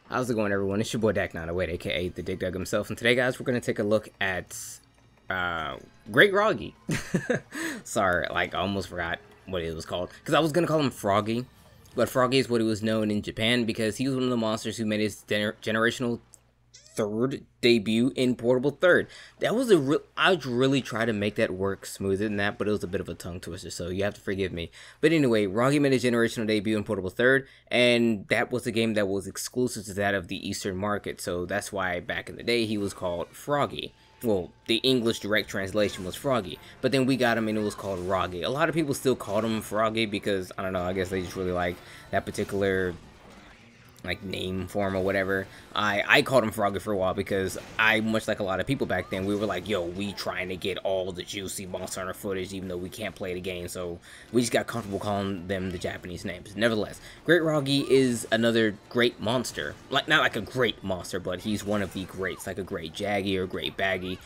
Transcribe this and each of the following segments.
How's it going, everyone? It's your boy Dak908, aka the Dig Dug himself, and today, guys, we're gonna take a look at Great Wroggi. Sorry, I almost forgot what it was called because I was gonna call him Froggy, but Froggy is what he was known in Japan because he was one of the monsters who made his generational third debut in Portable Third. That was I really tried to make that work smoother than that, but it was a bit of a tongue twister, so you have to forgive me. But anyway, Wroggi made his generational debut in Portable Third, and that was a game that was exclusive to that of the Eastern market, so that's why back in the day he was called Froggy. Well, the English direct translation was Froggy, but then we got him and it was called Wroggi. A lot of people still called him Froggy because, I don't know, I guess they just really like that particular name for him or whatever. I called him Froggy for a while because much like a lot of people back then, we were like, yo, we trying to get all the juicy Monster Hunter footage even though we can't play the game, so we just got comfortable calling them the Japanese names. Nevertheless, Great Wroggi is another great monster. Not like a great monster, but he's one of the greats, like a Great Jaggy or Great Baggy.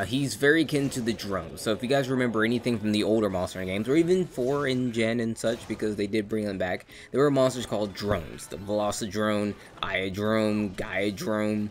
He's very akin to the drone, so if you guys remember anything from the older Monster Hunter games, or even 4 in Gen and such, because they did bring them back, there were monsters called drones. The Velocidrone, Iodrome, Gaiadrome,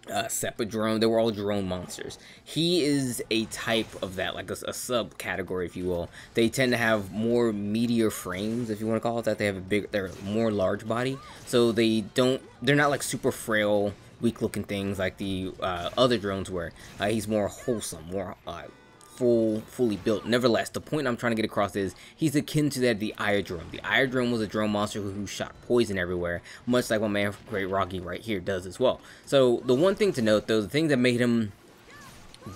Sepadrone, they were all drone monsters. He is a type of that, like a subcategory, if you will. They tend to have more meatier frames, if you want to call it that. They have they're more large body, so they're not like super frail, weak looking things like the other drones were. He's more wholesome, more fully built. Nevertheless, the point I'm trying to get across is he's akin to that of the Iodrome. The Iodrome was a drone monster who shot poison everywhere, much like my man Great Wroggi right here does as well. So the one thing to note, though, the thing that made him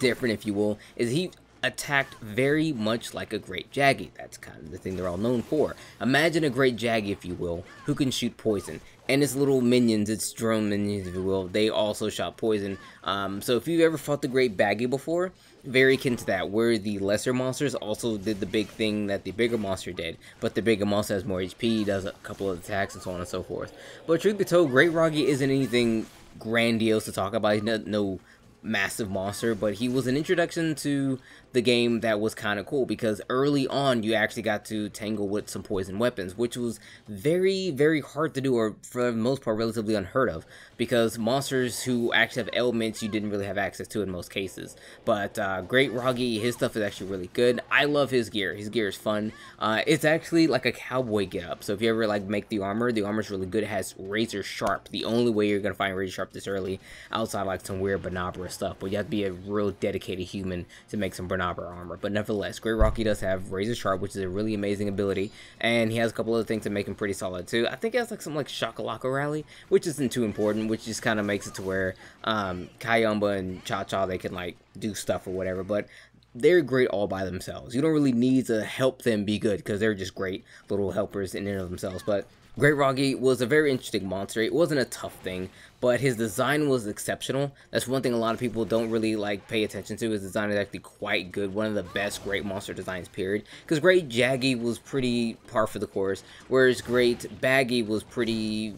different, if you will, is he attacked very much like a Great Jaggy. That's kind of the thing they're all known for. Imagine a Great Jaggy, if you will, who can shoot poison. And its little minions, its drone minions, if you will, they also shot poison. So if you've ever fought the Great Baggy before, very akin to that, where the lesser monsters also did the big thing that the bigger monster did. But the bigger monster has more HP, does a couple of attacks, and so on and so forth. But truth be told, Great Wroggi isn't anything grandiose to talk about. He's no massive monster, but he was an introduction to the game that was kind of cool because early on you actually got to tangle with some poison weapons, which was very hard to do, or for the most part relatively unheard of, because monsters who actually have elements you didn't really have access to in most cases. But Great Wroggi, his stuff is actually really good. I love his gear. His gear is fun. It's actually like a cowboy getup, so if you ever make the armor's really good. It has razor sharp, the only way you're gonna find razor sharp this early outside some weird Bernabra stuff, but you have to be a real dedicated human to make some Bernabra armor. But nevertheless, Great Wroggi does have razor sharp, which is a really amazing ability, and he has a couple other things that make him pretty solid too. I think he has some Shakalaka Rally, which isn't too important, which just kind of makes it to where Kayamba and Cha-Cha, they can do stuff or whatever, but they're great all by themselves. You don't really need to help them be good because they're just great little helpers in and of themselves. But Great Wroggi was a very interesting monster. It wasn't a tough thing, but his design was exceptional. That's one thing a lot of people don't really pay attention to. His design is actually quite good. One of the best Great monster designs, period. Because Great Jaggy was pretty par for the course, whereas Great Baggy was pretty,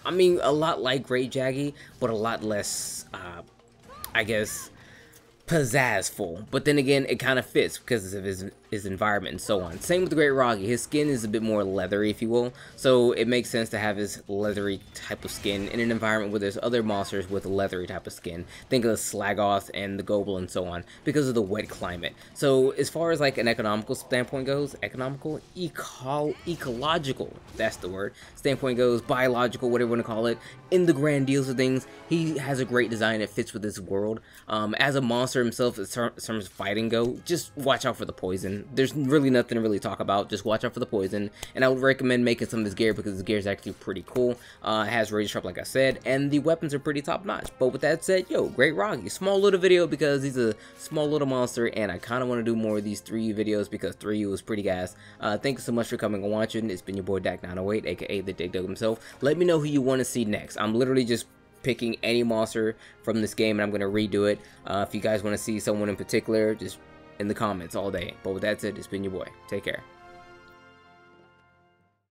I mean, a lot like Great Jaggy, but a lot less, I guess, pizzazzful. But then again, it kind of fits because of his environment and so on. Same with the Great Wroggi. His skin is a bit more leathery, if you will, so it makes sense to have his leathery type of skin in an environment where there's other monsters with a leathery type of skin. Think of the Slagoth and the Goblin and so on, because of the wet climate. So as far as an economical standpoint goes, ecological, that's the word, standpoint goes, biological, whatever you want to call it, in the grand deals of things, he has a great design that fits with this world. As a monster himself, as terms of fighting go, just watch out for the poison. There's really nothing to really talk about. Just watch out for the poison, and I would recommend making some of his gear because his gear is actually pretty cool. It has razor sharp, like I said, and the weapons are pretty top notch. But with that said, yo, Great Wroggi, small little video because he's a small little monster, and I kind of want to do more of these 3 videos because 3 was pretty gas. Thank you so much for coming and watching. It's been your boy Dak908, aka the Dig Dug himself. Let me know who you want to see next. I'm literally just picking any monster from this game, and I'm going to redo it. If you guys want to see someone in particular, just in the comments all day. But with that said, it's been your boy. Take care.